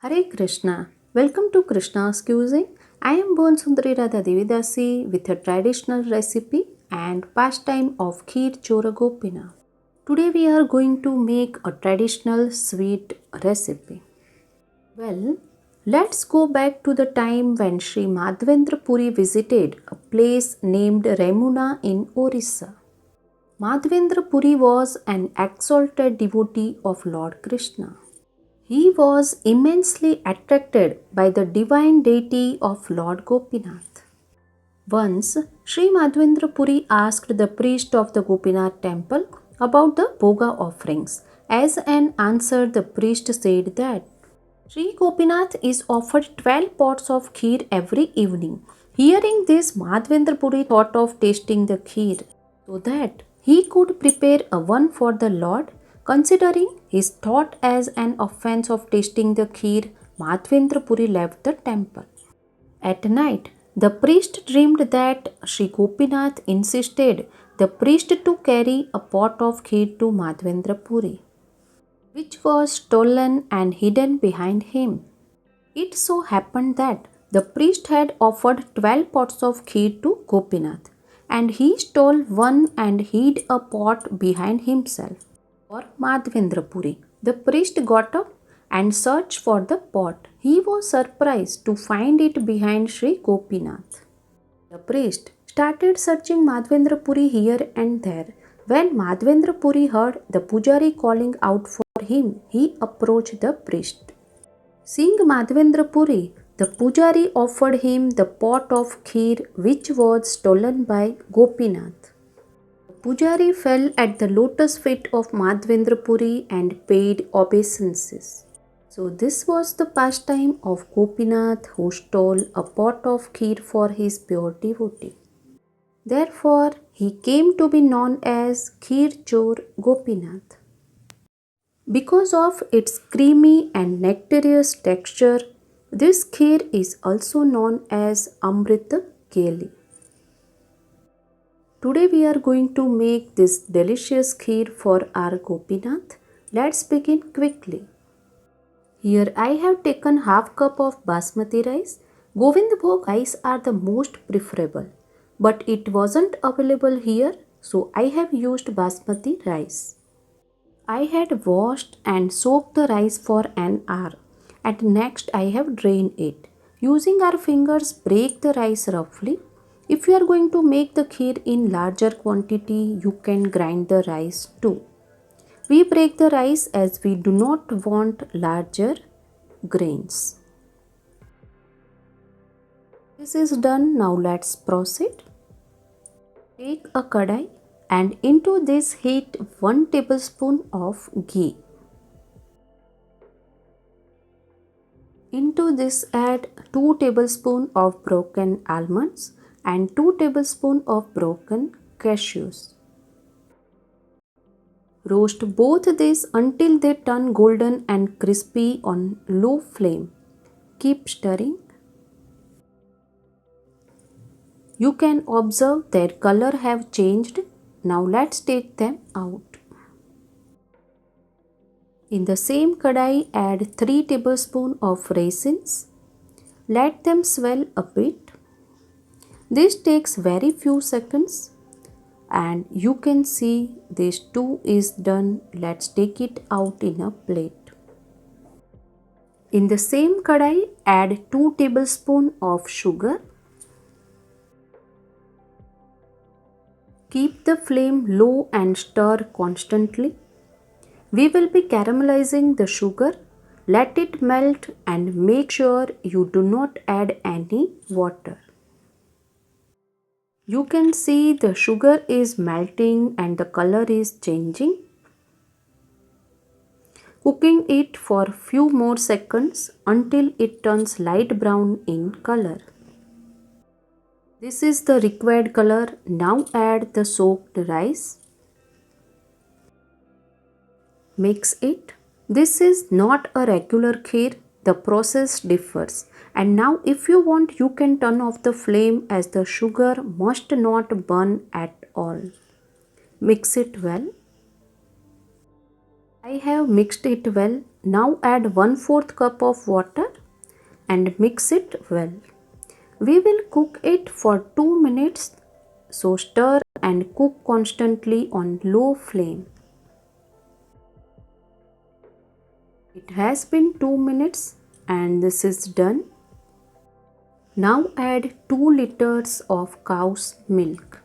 Hare Krishna. Welcome to Krishna's Cuisine. I am Bon Sundari Radha Devidasi with a traditional recipe and pastime of Kheer Choragopina. Today we are going to make a traditional sweet recipe. Well, let's go back to the time when Sri Madhvendra Puri visited a place named Remuna in Orissa. Madhvendra Puri was an exalted devotee of Lord Krishna. He was immensely attracted by the divine deity of Lord Gopinath. Once, Sri Madhvendra Puri asked the priest of the Gopinath temple about the Bhoga offerings. As an answer, the priest said that Sri Gopinath is offered 12 pots of kheer every evening. Hearing this, Madhvendra Puri thought of tasting the kheer so that he could prepare a one for the Lord. Considering his thought as an offense of tasting the kheer, Madhvendra Puri left the temple. At night, the priest dreamed that Sri Gopinath insisted the priest to carry a pot of kheer to Madhvendra Puri, which was stolen and hidden behind him. It so happened that the priest had offered 12 pots of kheer to Gopinath, and he stole one and hid a pot behind himself. For Madhvendra Puri, the priest got up and searched for the pot. He was surprised to find it behind Sri Gopinath. The priest started searching Madhvendra Puri here and there. When Madhvendra Puri heard the pujari calling out for him, he approached the priest. Seeing Madhvendra Puri, the pujari offered him the pot of kheer which was stolen by Gopinath. The pujari fell at the lotus feet of Madhvendra Puri and paid obeisances. So this was the pastime of Gopinath who stole a pot of kheer for his pure devotee. Therefore, he came to be known as Kheer Chor Gopinath. Because of its creamy and nectareous texture, this kheer is also known as Amrita Keli. Today we are going to make this delicious kheer for our Gopinath. Let's begin quickly. Here I have taken half cup of basmati rice. Govind Bhog rice are the most preferable, but it wasn't available here, so I have used basmati rice. I had washed and soaked the rice for an hour, and next I have drained it. Using our fingers, break the rice roughly. If you are going to make the kheer in larger quantity, you can grind the rice too. We break the rice as we do not want larger grains. This is done. Now let's proceed. Take a kadai and into this heat 1 tablespoon of ghee. Into this add 2 tablespoons of broken almonds and 2 tablespoons of broken cashews. Roast both these until they turn golden and crispy on low flame. Keep stirring. You can observe their color have changed. Now let's take them out. In the same kadai add 3 tablespoons of raisins. Let them swell a bit. This takes very few seconds and you can see this too is done. Let's take it out in a plate. In the same kadai add 2 tablespoons of sugar. Keep the flame low and stir constantly. We will be caramelizing the sugar. Let it melt and make sure you do not add any water. You can see the sugar is melting and the color is changing. Cooking it for few more seconds until it turns light brown in color. This is the required color. Now add the soaked rice. Mix it. This is not a regular kheer. The process differs. And now if you want, you can turn off the flame as the sugar must not burn at all. Mix it well. I have mixed it well. Now add 1/4 cup of water and mix it well. We will cook it for 2 minutes, so stir and cook constantly on low flame. It has been 2 minutes and this is done. Now add 2 liters of cow's milk.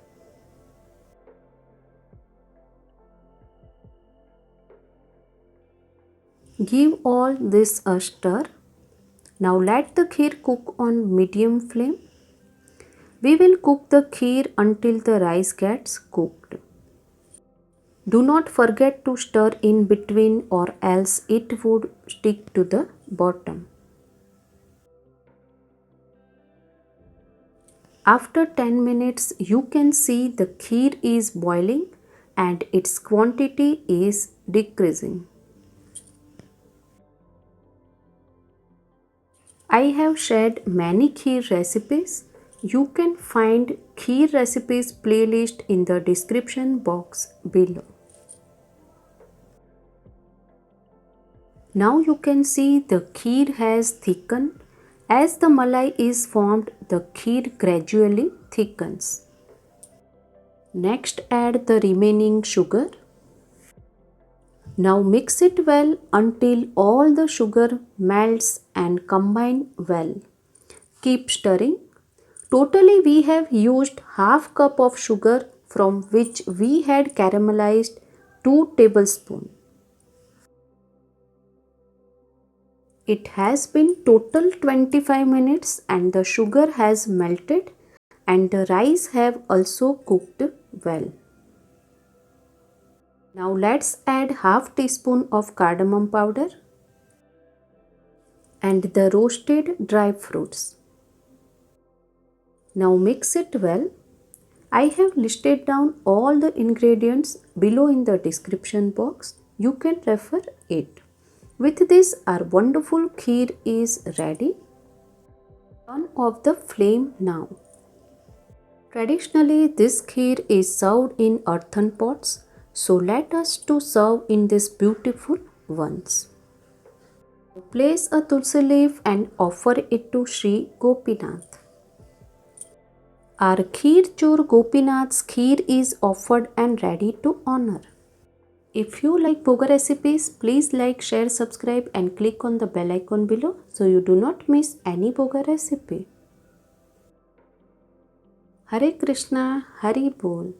Give all this a stir. Now let the kheer cook on medium flame. We will cook the kheer until the rice gets cooked. Do not forget to stir in between or else it would stick to the bottom. After 10 minutes, you can see the kheer is boiling and its quantity is decreasing. I have shared many kheer recipes. You can find kheer recipes playlist in the description box below. Now you can see the kheer has thickened. As the malai is formed, the kheer gradually thickens. Next add the remaining sugar. Now mix it well until all the sugar melts and combine well. Keep stirring. Totally we have used half cup of sugar from which we had caramelized 2 tablespoons. It has been total 25 minutes and the sugar has melted and the rice have also cooked well. Now let's add half teaspoon of cardamom powder and the roasted dry fruits. Now mix it well. I have listed down all the ingredients below in the description box. You can refer it. With this, our wonderful kheer is ready. Turn off the flame now. Traditionally, this kheer is served in earthen pots, so let us to serve in this beautiful ones. Place a tulsi leaf and offer it to Sri Gopinath. Our Kheer Chor Gopinath's kheer is offered and ready to honor. If you like bhoga recipes, please like, share, subscribe and click on the bell icon below so you do not miss any bhoga recipe. Hare Krishna, Hari Bol.